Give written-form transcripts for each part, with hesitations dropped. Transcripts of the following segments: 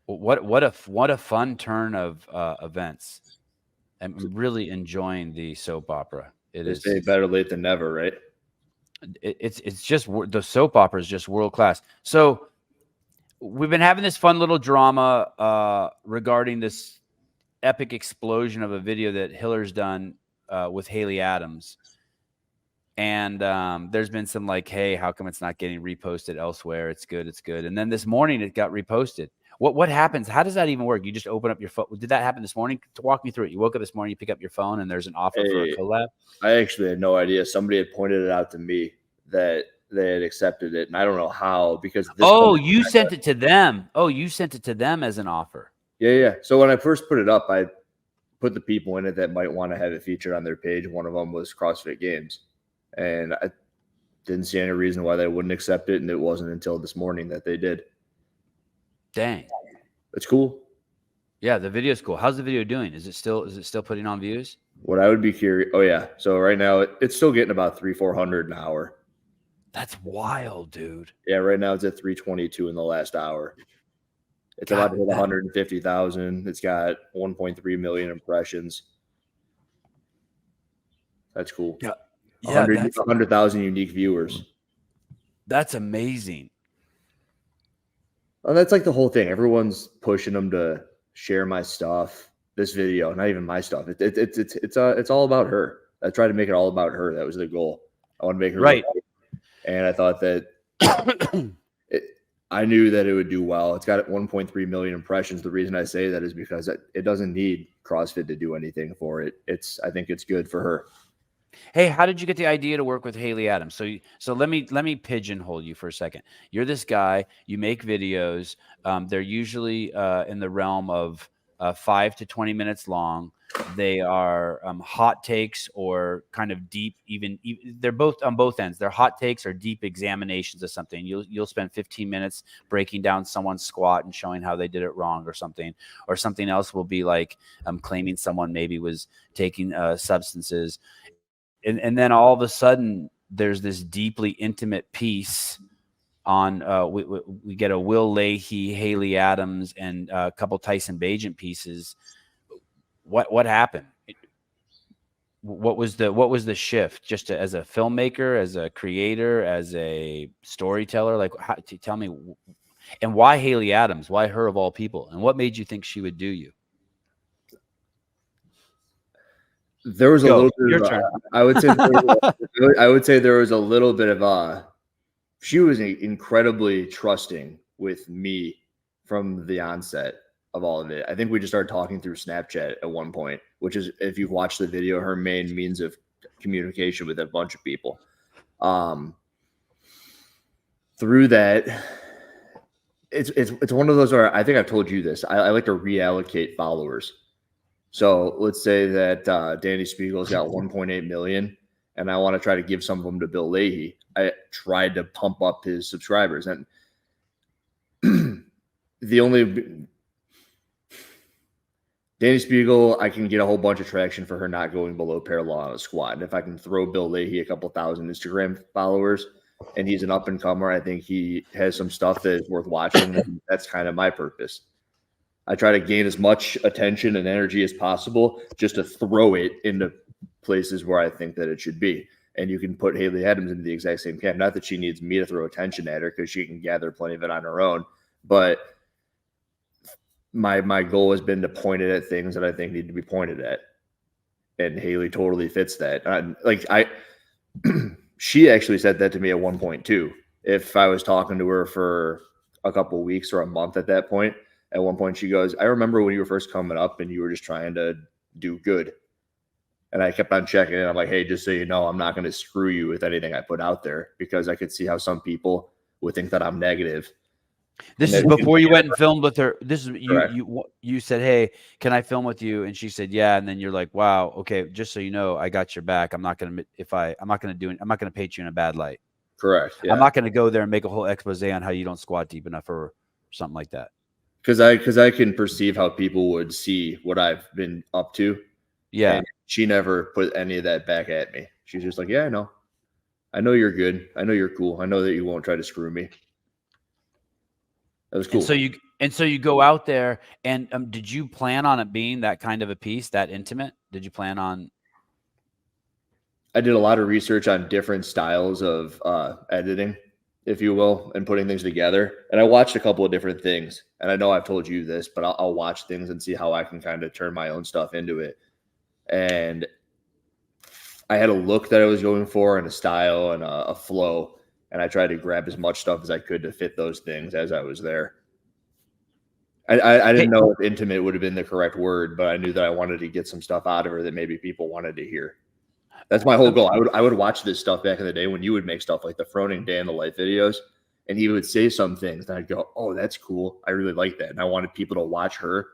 What a fun turn of events. I'm really enjoying the soap opera. It They is. say better late than never, right? It's just the soap opera is just world class. So we've been having this fun little drama regarding this epic explosion of a video that Hiller's done with Haley Adams. And there's been some like, hey, how come it's not getting reposted elsewhere? It's good. And then this morning it got reposted. What happens? How does that even work? You just open up your phone. Did that happen this morning? To walk me through it. You woke up this morning, you pick up your phone, and there's an offer for a collab. I actually had no idea. Somebody had pointed it out to me that they had accepted it, and I don't know how because. You sent it to them. Oh, you sent it to them as an offer. Yeah. So when I first put it up, I put the people in it that might want to have it featured on their page. One of them was CrossFit Games. And I didn't see any reason why they wouldn't accept it, and it wasn't until this morning that they did. Dang. It's cool. Yeah, the video's cool. How's the video doing? Is it still putting on views? What I would be curious. Oh yeah. So right now it's still getting about 300-400 an hour. That's wild, dude. Yeah, right now it's at 322 in the last hour. It's about to hit 150,000. It's got 1.3 million impressions. That's cool. Yeah. 100,000 unique viewers. That's amazing. And that's like the whole thing. Everyone's pushing them to share my stuff. This video, not even my stuff. It's all about her. I tried to make it all about her. That was the goal. I want to make her right. And I thought that I knew that it would do well. It's got 1.3 million impressions. The reason I say that is because it doesn't need CrossFit to do anything for it. I think it's good for her. Hey, how did you get the idea to work with Haley Adams? So let me pigeonhole you for a second. You're this guy. You make videos. They're usually in the realm of 5 to 20 minutes long. They are hot takes or kind of deep. Even they're both on both ends. They're hot takes or deep examinations of something. You'll spend 15 minutes breaking down someone's squat and showing how they did it wrong or something. Or something else will be like claiming someone maybe was taking substances. And then all of a sudden, there's this deeply intimate piece on. We get a Will Leahy, Haley Adams, and a couple Tyson Bagent pieces. What happened? What was the shift? Just as a filmmaker, as a creator, as a storyteller, like tell me, and why Haley Adams? Why her of all people? And what made you think she would do you? There was a little bit of, I would say there was a little bit of she was incredibly trusting with me from the onset of all of it. I think we just started talking through Snapchat at one point, which is, if you've watched the video, her main means of communication with a bunch of people. Through that, it's one of those where I think I've told you this. I like to reallocate followers. So let's say that Danny Spiegel's got 1.8 million, and I want to try to give some of them to Bill Leahy. I tried to pump up his subscribers, and Danny Spiegel, I can get a whole bunch of traction for her not going below parallel on a squat. And if I can throw Bill Leahy a couple thousand Instagram followers, and he's an up and comer, I think he has some stuff that is worth watching. And that's kind of my purpose. I try to gain as much attention and energy as possible just to throw it into places where I think that it should be. And you can put Haley Adams into the exact same camp. Not that she needs me to throw attention at her, because she can gather plenty of it on her own. But my goal has been to point it at things that I think need to be pointed at. And Haley totally fits that. She actually said that to me at one point too. If I was talking to her for a couple of weeks or a month at that point, at one point she goes, I remember when you were first coming up and you were just trying to do good. And I kept on checking in. I'm like, hey, just so you know, I'm not going to screw you with anything I put out there, because I could see how some people would think that I'm negative. This is before you went and filmed with her. This is you said, hey, can I film with you? And she said, yeah. And then you're like, wow, okay, just so you know, I got your back. I'm not going to paint you in a bad light. Correct. Yeah. I'm not going to go there and make a whole expose on how you don't squat deep enough or something like that. Because I can perceive how people would see what I've been up to. Yeah. And she never put any of that back at me. She's just like, yeah, I know you're good. I know you're cool. I know that you won't try to screw me. That was cool. And And so you go out there, and did you plan on it being that kind of a piece, that intimate? Did you plan on? I did a lot of research on different styles of editing, if you will, and putting things together. And I watched a couple of different things. And I know I've told you this, but I'll watch things and see how I can kind of turn my own stuff into it. And I had a look that I was going for and a style and a flow. And I tried to grab as much stuff as I could to fit those things as I was there. I didn't know if intimate would have been the correct word, but I knew that I wanted to get some stuff out of her that maybe people wanted to hear. That's my whole goal. I would watch this stuff back in the day when you would make stuff like the Froning Day in the Life videos, and he would say some things, and I'd go, "Oh, that's cool. I really like that." And I wanted people to watch her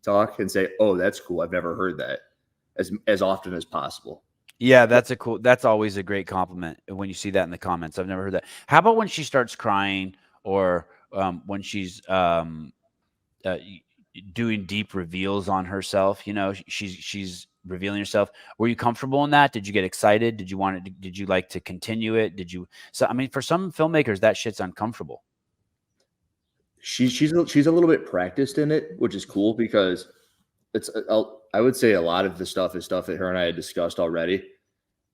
talk and say, "Oh, that's cool. I've never heard that," as often as possible. Yeah, that's always a great compliment when you see that in the comments. I've never heard that. How about when she starts crying, or when she's doing deep reveals on herself? You know, she's revealing herself. Were you comfortable in that? Did you get excited? Did you want it? Did you like to continue it? Did you? So I mean, for some filmmakers, that shit's uncomfortable. She's a little bit practiced in it, which is cool because it's I would say a lot of the stuff is stuff that her and I had discussed already.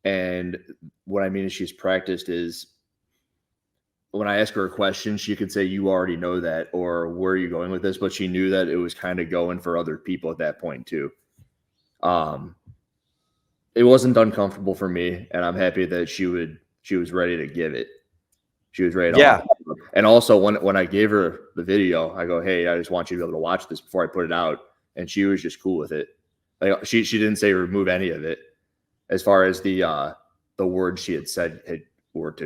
And what I mean is she's practiced is when I ask her a question, she could say, "You already know that," or "Where are you going with this?" But she knew that it was kind of going for other people at that point too. It wasn't uncomfortable for me, and I'm happy that she was ready to give it. She was ready to. Yeah. And also when I gave her the video, I go, "Hey, I just want you to be able to watch this before I put it out." And she was just cool with it. Like she didn't say remove any of it. As far as the words she had said were, I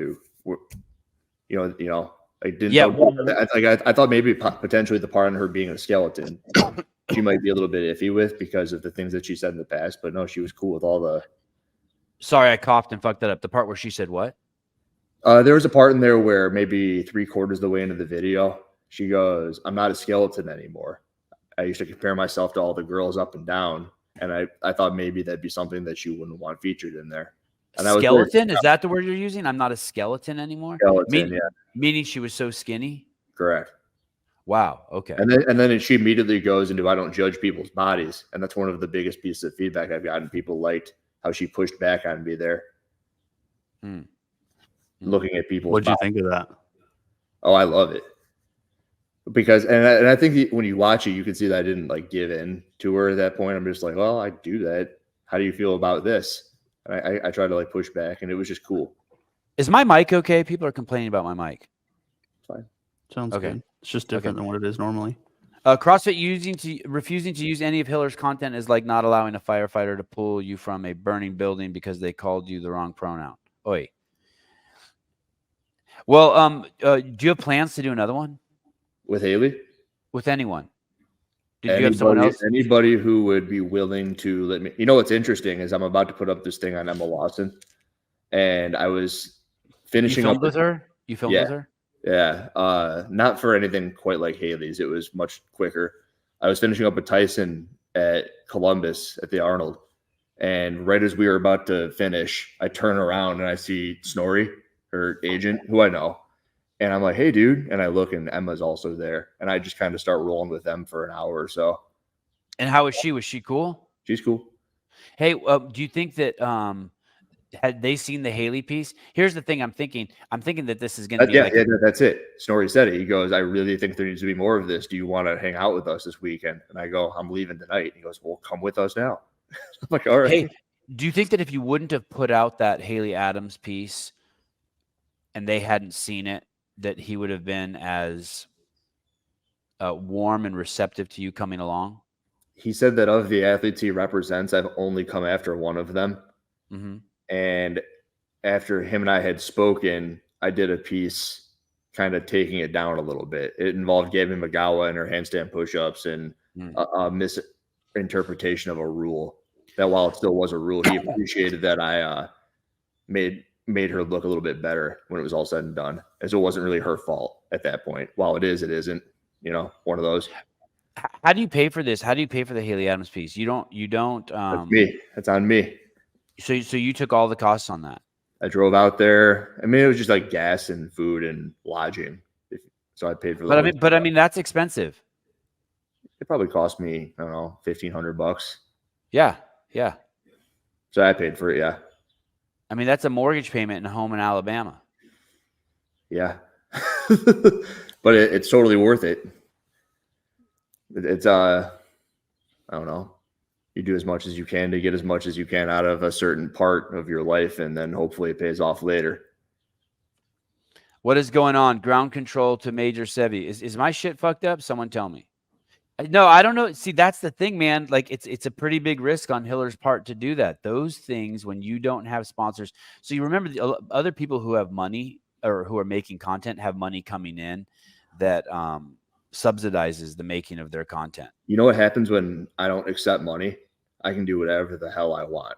didn't. Yeah. I thought maybe potentially the part on her being a skeleton, she might be a little bit iffy with because of the things that she said in the past. But no, she was cool with all the. Sorry, I coughed and fucked that up. The part where she said what? There was a part in there where maybe 3/4 of the way into the video, she goes, "I'm not a skeleton anymore. I used to compare myself to all the girls up and down." And I thought maybe that'd be something that you wouldn't want featured in there. And skeleton? Is that the word you're using? I'm not a skeleton anymore? Skeleton, yeah. Meaning she was so skinny? Correct. Wow. Okay. And then she immediately goes into, "I don't judge people's bodies." And that's one of the biggest pieces of feedback I've gotten. People liked how she pushed back on me there. Looking at people. What'd you think of that? Oh, I love it. Because and I think when you watch it, you can see that I didn't like give in to her at that point. I'm just like, well, I do that. How do you feel about this? And I tried to like push back, and it was just cool. Is my mic okay? People are complaining about my mic. Fine. Sounds good. It's just different than what it is normally. CrossFit refusing to use any of Hiller's content is like not allowing a firefighter to pull you from a burning building because they called you the wrong pronoun. Oi. Well, do you have plans to do another one? With Haley? With anyone? Did you have someone else? Anybody who would be willing to let me. You know what's interesting is I'm about to put up this thing on Emma Lawson, and I was finishing you filmed up with her. You filmed with her? Yeah. Not for anything quite like Haley's. It was much quicker. I was finishing up with Tyson at Columbus at the Arnold, and right as we were about to finish, I turn around and I see Snorri, her agent, who I know. And I'm like, "Hey, dude." And I look, and Emma's also there. And I just kind of start rolling with them for an hour or so. And how was she? Was she cool? She's cool. Hey, do you think that had they seen the Haley piece? Here's the thing I'm thinking. I'm thinking that this is going to be that's it. Snorri said it. He goes, "I really think there needs to be more of this. Do you want to hang out with us this weekend?" And I go, "I'm leaving tonight." He goes, "Well, come with us now." I'm like, "All right." Hey, do you think that if you wouldn't have put out that Haley Adams piece and they hadn't seen it, that he would have been as warm and receptive to you coming along? He said that of the athletes he represents, I've only come after one of them. Mm-hmm. And after him and I had spoken, I did a piece kind of taking it down a little bit. It involved Gabby McGowan and her handstand push-ups and a misinterpretation of a rule. That while it still was a rule, he appreciated that I made her look a little bit better when it was all said and done, as it wasn't really her fault at that point. While it is, it isn't, one of those. How do you pay for this? How do you pay for the Haley Adams piece? You don't. That's me. That's on me. So you took all the costs on that. I drove out there. I mean, it was just like gas and food and lodging. So I paid for that. But I mean, that's expensive. It probably cost me, I don't know, $1,500. Yeah. Yeah. So I paid for it. Yeah. I mean, that's a mortgage payment in a home in Alabama. Yeah. But it's totally worth it. It's, I don't know. You do as much as you can to get as much as you can out of a certain part of your life, and then hopefully it pays off later. What is going on? Ground control to Major Sevi. Is my shit fucked up? Someone tell me. No, I don't know. See, that's the thing, man. Like it's a pretty big risk on Hiller's part to do that. Those things when you don't have sponsors. So you remember the other people who have money or who are making content have money coming in that subsidizes the making of their content. You know what happens when I don't accept money? I can do whatever the hell I want.